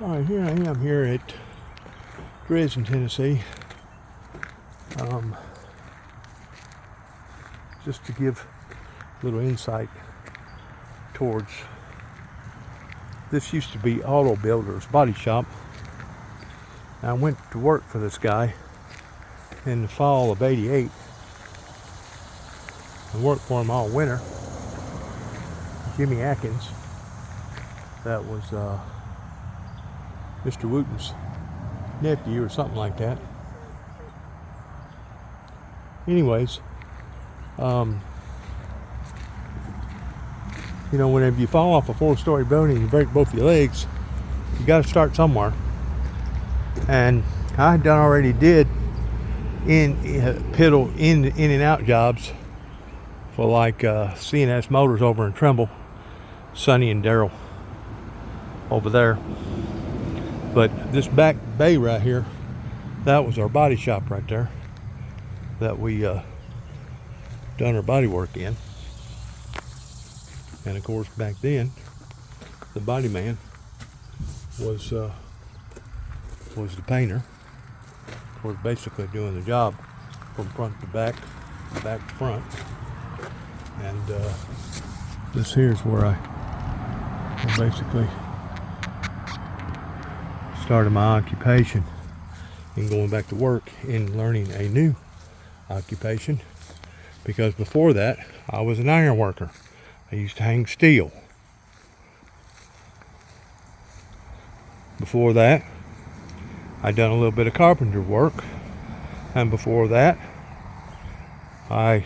Alright, here I am here at Dresden, Tennessee. Just to give a little insight towards, this used to be Auto Builders Body Shop. I went to work for this guy in the fall of '88 and worked for him all winter. Jimmy Atkins, that was Mr. Wooten's nephew or something like that. Anyways, you know, whenever you fall off a 4-story building and you break both your legs, you got to start somewhere. And I already did in and out jobs for like CNS Motors over in Trimble, Sonny and Daryl over there. But this back bay right here, that was our body shop right there that we done our body work in. And of course back then the body man was the painter, was basically doing the job from front to back to front. And this here's where I basically started my occupation and going back to work and learning a new occupation, because before that I was an iron worker. I used to hang steel. Before that I done a little bit of carpenter work, and before that I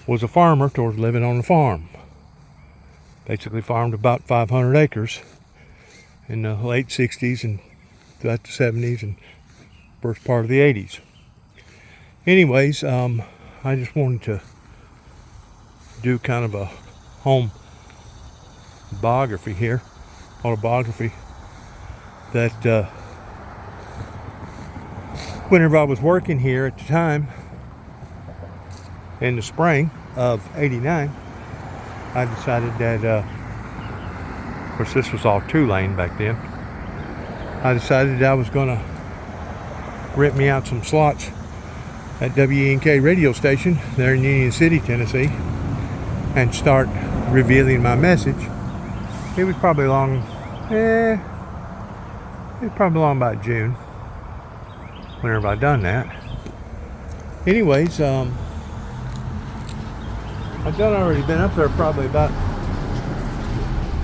was a farmer towards living on the farm. Basically farmed about 500 acres in the late 60s and throughout the 70s and first part of the 80s. Anyways, I just wanted to do kind of a home biography here, autobiography, that whenever I was working here at the time in the spring of '89, I decided that, of course this was all 2-lane back then, I decided I was going to rent me out some slots at WENK radio station there in Union City, Tennessee, and start revealing my message. It was probably along about June whenever I done that. Anyways, I've already been up there probably about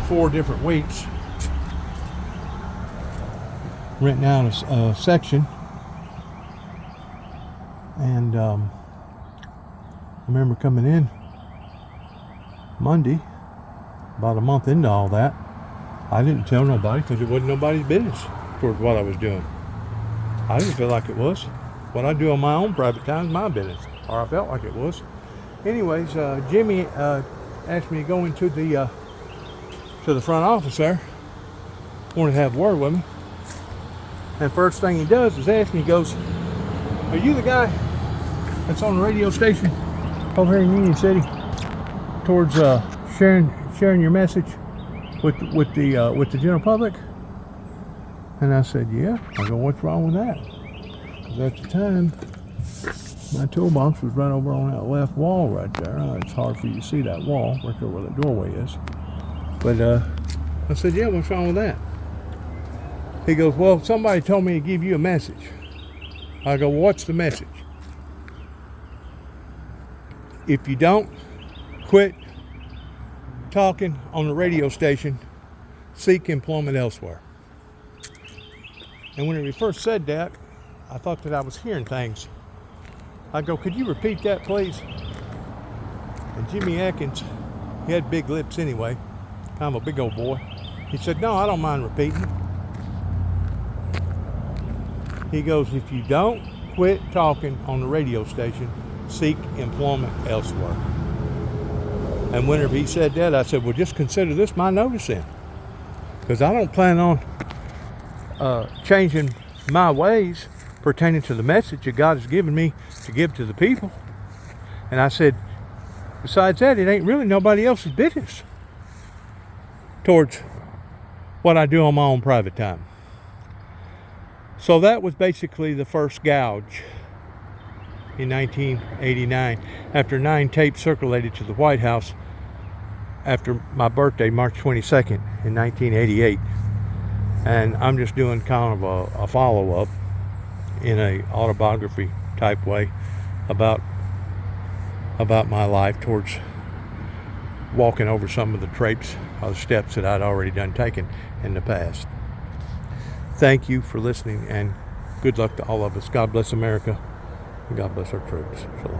4 different weeks, renting out a section. And I remember coming in Monday, about a month into all that. I didn't tell nobody because it wasn't nobody's business for what I was doing. I didn't feel like it was. What I do on my own private time is my business, or I felt like it was. Anyways, Jimmy asked me to go into the front office there. Wanted to have a word with me. And first thing he does is ask me, he goes, "Are you the guy that's on the radio station over here in Union City towards sharing your message with the general public?" And I said, "Yeah." I go, "What's wrong with that?" Because at the time my toolbox was right over on that left wall right there. It's hard for you to see that wall right there where the doorway is. But I said, "Yeah, what's wrong with that?" He goes, "Well, somebody told me to give you a message." I go, "What's the message?" "If you don't quit talking on the radio station, seek employment elsewhere." And when he first said that, I thought that I was hearing things. I go, "Could you repeat that, please?" And Jimmy Atkins, he had big lips anyway, kind of a big old boy. He said, "No, I don't mind repeating." He goes, "If you don't quit talking on the radio station, seek employment elsewhere." And whenever he said that, I said, "Well, just consider this my notice then, because I don't plan on changing my ways pertaining to the message that God has given me to give to the people." And I said, "Besides that, it ain't really nobody else's business towards what I do on my own private time. So that was basically the first gouge in 1989, after 9 tapes circulated to the White House after my birthday, March 22nd in 1988. And I'm just doing kind of a follow-up in a autobiography type way about my life towards walking over some of the traits or steps that I'd already done taken in the past. Thank you for listening, and good luck to all of us. God bless America, and God bless our troops. Shalom.